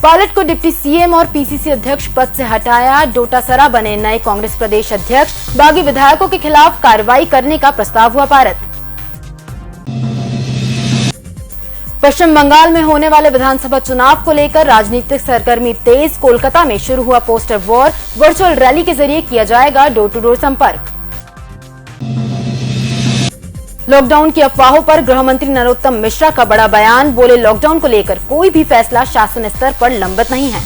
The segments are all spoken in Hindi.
पायलट को डिप्टी सीएम और पीसीसी अध्यक्ष पद से हटाया। डोटासरा बने नए कांग्रेस प्रदेश अध्यक्ष। बागी विधायकों के खिलाफ कार्रवाई करने का प्रस्ताव हुआ पारित। पश्चिम बंगाल में होने वाले विधानसभा चुनाव को लेकर राजनीतिक सरगर्मी तेज। कोलकाता में शुरू हुआ पोस्टर वॉर। वर्चुअल रैली के जरिए किया जाएगा डोर टू डोर संपर्क। लॉकडाउन की अफवाहों पर गृह मंत्री नरोत्तम मिश्रा का बड़ा बयान। बोले, लॉकडाउन को लेकर कोई भी फैसला शासन स्तर पर लंबित नहीं है।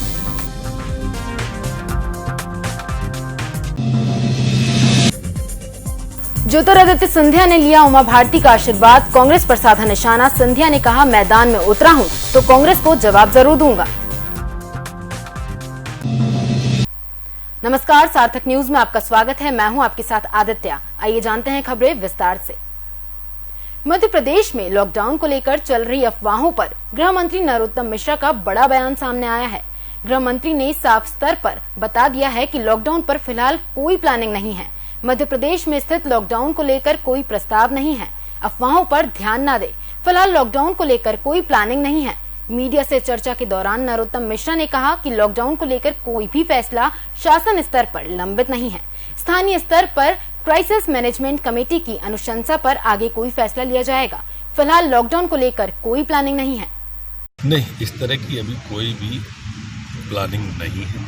ज्योतिरादित्य सिंधिया ने लिया उमा भारती का आशीर्वाद। कांग्रेस पर साधा निशाना। सिंधिया ने कहा, मैदान में उतरा हूं तो कांग्रेस को जवाब जरूर दूंगा। नमस्कार, सार्थक न्यूज में आपका स्वागत है। मैं हूं आपके साथ आदित्य। आइए जानते हैं खबरें विस्तार से। मध्य प्रदेश में लॉकडाउन को लेकर चल रही अफवाहों पर गृह मंत्री नरोत्तम मिश्रा का बड़ा बयान सामने आया है। गृह मंत्री ने साफ स्तर पर बता दिया है कि लॉकडाउन पर फिलहाल कोई प्लानिंग नहीं है। मध्य प्रदेश में स्थित लॉकडाउन को लेकर कोई प्रस्ताव नहीं है। अफवाहों पर ध्यान न दे। फिलहाल लॉकडाउन को लेकर कोई प्लानिंग नहीं है। मीडिया से चर्चा के दौरान नरोत्तम मिश्रा ने कहा कि लॉकडाउन को लेकर कोई भी फैसला शासन स्तर पर लंबित नहीं है। स्थानीय स्तर पर क्राइसिस मैनेजमेंट कमेटी की अनुशंसा पर आगे कोई फैसला लिया जाएगा। फिलहाल लॉकडाउन को लेकर कोई प्लानिंग नहीं है। नहीं, इस तरह की अभी कोई भी प्लानिंग नहीं है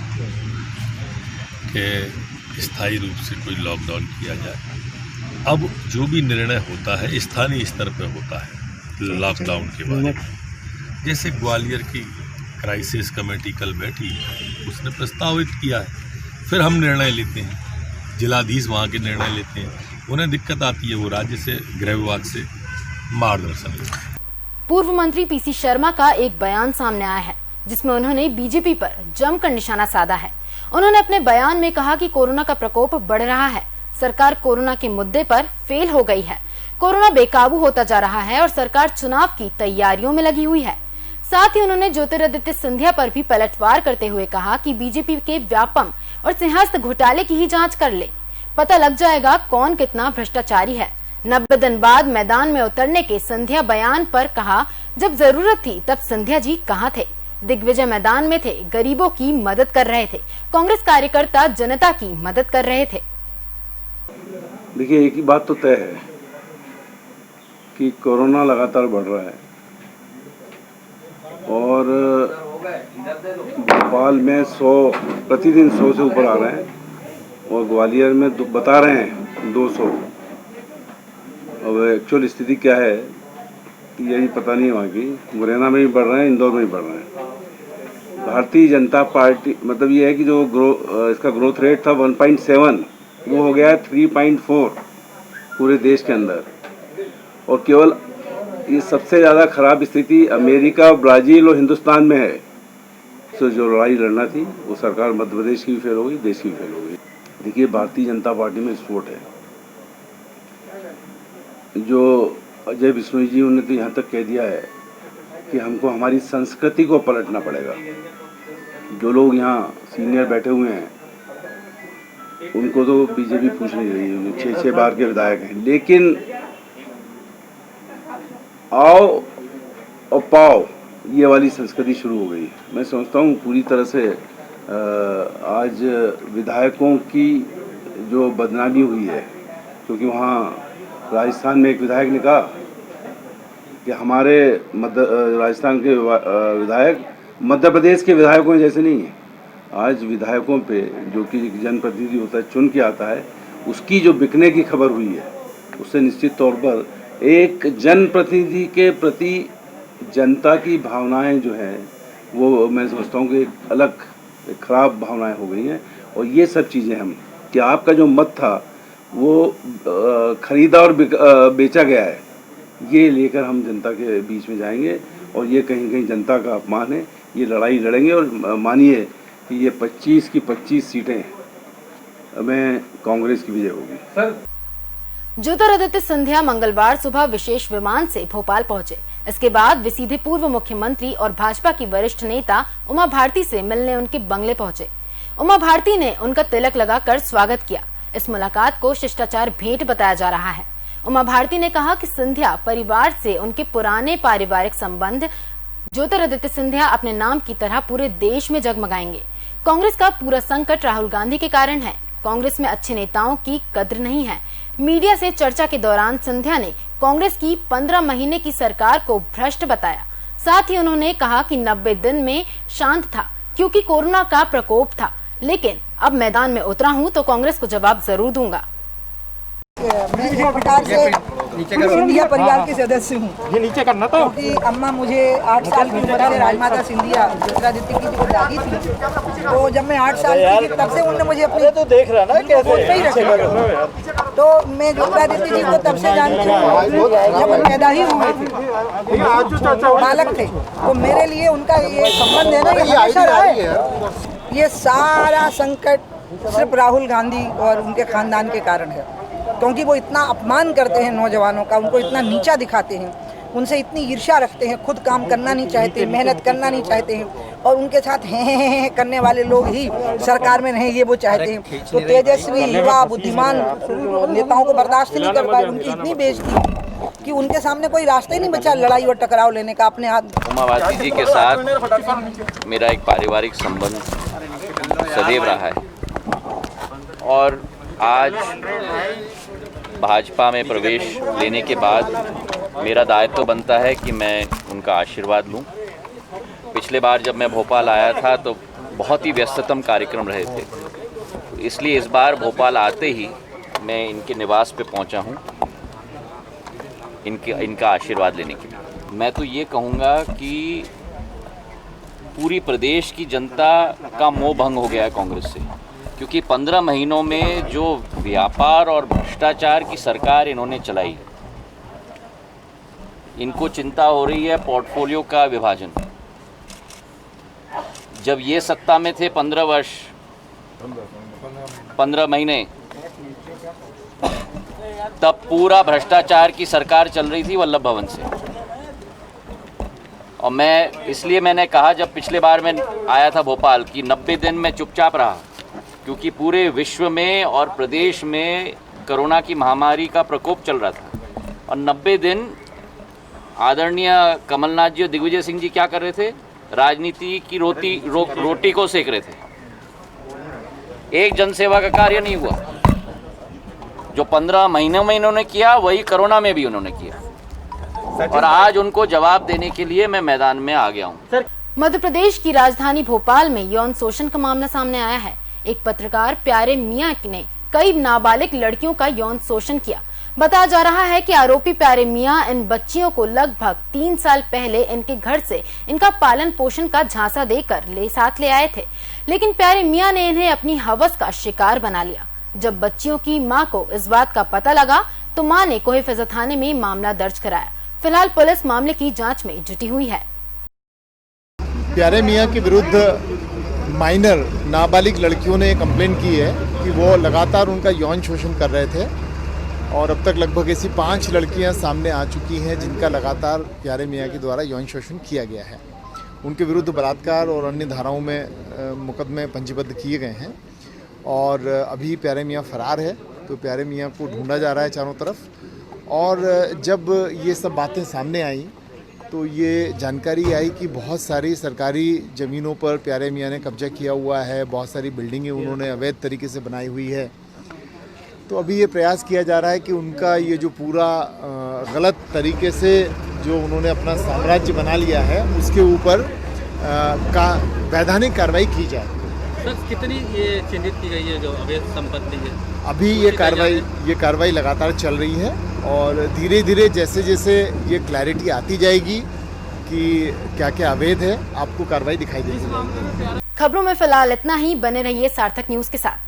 कि स्थायी रूप से कोई लॉकडाउन किया जाए। अब जो भी निर्णय होता है स्थानीय स्तर पर होता है लॉकडाउन के बारे में। जैसे ग्वालियर की क्राइसिस कमेटी कल बैठी, उसने प्रस्तावित किया है, फिर हम निर्णय लेते हैं। जिलाधीश वहाँ के निर्णय लेते हैं। उन्हें दिक्कत आती है, वो राज्य से, गृह विभाग से मार्गदर्शन लेते हैं। पूर्व मंत्री पीसी शर्मा का एक बयान सामने आया है, जिसमें उन्होंने बीजेपी पर जमकर निशाना साधा है। उन्होंने अपने बयान में कहा कि कोरोना का प्रकोप बढ़ रहा है। सरकार कोरोना के मुद्दे पर फेल हो गई है। कोरोना बेकाबू होता जा रहा है और सरकार चुनाव की तैयारियों में लगी हुई है। साथ ही उन्होंने ज्योतिरादित्य सिंधिया पर भी पलटवार करते हुए कहा कि बीजेपी के व्यापम और सिंहस्थ घोटाले की ही जांच कर ले, पता लग जाएगा कौन कितना भ्रष्टाचारी है। 90 दिन बाद मैदान में उतरने के सिंधिया बयान पर कहा, जब जरूरत थी तब सिंधिया जी कहाँ थे? दिग्विजय मैदान में थे, गरीबों की मदद कर रहे थे। कांग्रेस कार्यकर्ता जनता की मदद कर रहे थे। देखिए, एक ही बात तो तय है कि कोरोना लगातार बढ़ रहा है और भोपाल में 100 प्रतिदिन 100 से ऊपर आ रहे हैं और ग्वालियर में बता रहे हैं 200। अब एक्चुअल स्थिति क्या है यही पता नहीं। वहाँ की मुरैना में भी बढ़ रहे हैं, इंदौर में भी बढ़ रहे हैं। भारतीय जनता पार्टी मतलब ये है कि जो इसका ग्रोथ रेट था 1.7, वो हो गया है 3.4 पूरे देश के अंदर। और केवल ये सबसे ज़्यादा खराब स्थिति अमेरिका, ब्राज़ील और हिंदुस्तान में है। तो जो लड़ाई लड़ना थी वो सरकार मध्य प्रदेश की भी फेल हो गई, देश की भी फेल हो गई। देखिए, भारतीय जनता पार्टी में विस्फोट है। जो अजय बिश्नोई जी, उन्होंने तो यहाँ तक कह दिया है कि हमको हमारी संस्कृति को पलटना पड़ेगा। जो लोग यहाँ सीनियर बैठे हुए हैं उनको तो बीजेपी पूछ नहीं रही है, जो 6-6 बार के विधायक हैं। लेकिन आओ और पाओ, ये वाली संस्कृति शुरू हो गई। मैं समझता हूँ पूरी तरह से आज विधायकों की जो बदनामी हुई है, क्योंकि वहाँ राजस्थान में एक विधायक ने कहा कि हमारे राजस्थान के विधायक मध्य प्रदेश के विधायकों जैसे नहीं है। आज विधायकों पे जो कि जनप्रतिनिधि होता है, चुन के आता है, उसकी जो बिकने की खबर हुई है, उससे निश्चित तौर पर एक जनप्रतिनिधि के प्रति जनता की भावनाएं जो हैं वो मैं समझता हूँ कि एक अलग खराब भावनाएं हो गई हैं। और ये सब चीज़ें हम कि आपका जो मत था वो खरीदा और बेचा गया है, ये लेकर हम जनता के बीच में जाएंगे और ये कहीं कहीं जनता का अपमान है। ये लड़ाई लड़ेंगे और मानिए कि ये 25 की 25 सीटें में कांग्रेस की विजय होगी। सर, ज्योतिरादित्य सिंधिया मंगलवार सुबह विशेष विमान से भोपाल पहुंचे। इसके बाद वे सीधे पूर्व मुख्यमंत्री और भाजपा की वरिष्ठ नेता उमा भारती से मिलने उनके बंगले पहुंचे। उमा भारती ने उनका तिलक लगाकर स्वागत किया। इस मुलाकात को शिष्टाचार भेंट बताया जा रहा है। उमा भारती ने कहा कि सिंधिया परिवार से उनके पुराने पारिवारिक संबंध ज्योतिरादित्य सिंधिया अपने नाम की तरह पूरे देश में जगमगाएंगे। कांग्रेस का पूरा संकट राहुल गांधी के कारण है। कांग्रेस में अच्छे नेताओं की कद्र नहीं है। मीडिया से चर्चा के दौरान सिंधिया ने कांग्रेस की 15 महीने की सरकार को भ्रष्ट बताया। साथ ही उन्होंने कहा कि 90 दिन में शांत था क्योंकि कोरोना का प्रकोप था, लेकिन अब मैदान में उतरा हूं तो कांग्रेस को जवाब जरूर दूंगा। मैं एक प्रकार से सिंधिया परिवार के सदस्य हूँ। ये नीचे करना तो क्योंकि अम्मा मुझे 8 साल की उम्र से राजमाता सिंधिया ज्योतिरादित्य की जो दादी थी, तो जब मैं 8 साल की थी तब से उन्होंने मुझे अपने तो देख रहा ना कैसे ही रखा। तो मैं ज्योतिरादित्य जी को तब से जानती हूँ जब हम पैदा ही हुए थे, बालक थे। तो मेरे लिए उनका ये संबंध है ना, ये हमेशा रहा है। ये सारा संकट सिर्फ राहुल गांधी और उनके खानदान के कारण है, क्योंकि वो इतना अपमान करते हैं नौजवानों का, उनको इतना नीचा दिखाते हैं, उनसे इतनी ईर्ष्या रखते हैं, खुद काम करना नहीं चाहते, मेहनत करना नहीं चाहते हैं, और उनके साथ हैं करने वाले लोग ही सरकार में नहीं, ये वो चाहते हैं। तो तेजस्वी युवा बुद्धिमान नेताओं को बर्दाश्त नहीं कर पाए। उनकी इतनी बेइज्जती कि उनके सामने कोई रास्ता ही नहीं बचा लड़ाई और टकराव लेने का अपने हाथ। उमावती जी के साथ मेरा एक पारिवारिक संबंध सदैव रहा है, और आज भाजपा में प्रवेश लेने के बाद मेरा दायित्व बनता है कि मैं उनका आशीर्वाद लूं। पिछले बार जब मैं भोपाल आया था तो बहुत ही व्यस्ततम कार्यक्रम रहे थे, इसलिए इस बार भोपाल आते ही मैं इनके निवास पे पहुंचा हूं इनका आशीर्वाद लेने के लिए। मैं तो ये कहूँगा कि पूरी प्रदेश की जनता का मोह भंग हो गया है कांग्रेस से, क्योंकि 15 महीनों में जो व्यापार और भ्रष्टाचार की सरकार इन्होंने चलाई, इनको चिंता हो रही है पोर्टफोलियो का विभाजन। जब ये सत्ता में थे 15 महीने, तब पूरा भ्रष्टाचार की सरकार चल रही थी वल्लभ भवन से। और मैंने कहा जब पिछले बार मैं आया था भोपाल कि 90 दिन में चुपचाप रहा, क्योंकि पूरे विश्व में और प्रदेश में कोरोना की महामारी का प्रकोप चल रहा था। और 90 दिन आदरणीय कमलनाथ जी और दिग्विजय सिंह जी क्या कर रहे थे? राजनीति की रोटी को सेक रहे थे। एक जनसेवा का कार्य नहीं हुआ। जो 15 महीनों में इन्होंने किया वही कोरोना में भी उन्होंने किया, और आज उनको जवाब देने के लिए मैं मैदान में आ गया हूँ। मध्य प्रदेश की राजधानी भोपाल में यौन शोषण का मामला सामने आया है। एक पत्रकार प्यारे मियां ने कई नाबालिग लड़कियों का यौन शोषण किया। बताया जा रहा है कि आरोपी प्यारे मियां इन बच्चियों को लगभग 3 साल पहले इनके घर से इनका पालन पोषण का झांसा देकर साथ ले आए थे, लेकिन प्यारे मियां ने इन्हें अपनी हवस का शिकार बना लिया। जब बच्चियों की मां को इस बात का पता लगा तो मां ने कोहे फिजा थाने में मामला दर्ज कराया। फिलहाल पुलिस मामले की जांच में जुटी हुई है। प्यारे मियां के विरुद्ध माइनर नाबालिग लड़कियों ने कंप्लेन की है कि वो लगातार उनका यौन शोषण कर रहे थे, और अब तक लगभग ऐसी 5 लड़कियां सामने आ चुकी हैं जिनका लगातार प्यारे मियां के द्वारा यौन शोषण किया गया है। उनके विरुद्ध बलात्कार और अन्य धाराओं में मुकदमे पंजीबद्ध किए गए हैं, और अभी प्यारे मियां फरार है। तो प्यारे मियां को ढूंढा जा रहा है चारों तरफ। और जब ये सब बातें सामने आई तो ये जानकारी आई कि बहुत सारी सरकारी ज़मीनों पर प्यारे मियां ने कब्जा किया हुआ है, बहुत सारी बिल्डिंगें उन्होंने अवैध तरीके से बनाई हुई है। तो अभी ये प्रयास किया जा रहा है कि उनका ये जो पूरा गलत तरीके से जो उन्होंने अपना साम्राज्य बना लिया है उसके ऊपर का वैधानिक कार्रवाई की जाए। सर, कितनी ये चिन्हित की गई है जो अवैध संपत्ति है? अभी ये कार्रवाई लगातार चल रही है, और धीरे धीरे जैसे जैसे ये क्लैरिटी आती जाएगी कि क्या क्या अवैध है, आपको कार्रवाई दिखाई देगी। खबरों में फिलहाल इतना ही। बने रहिए सार्थक न्यूज के साथ।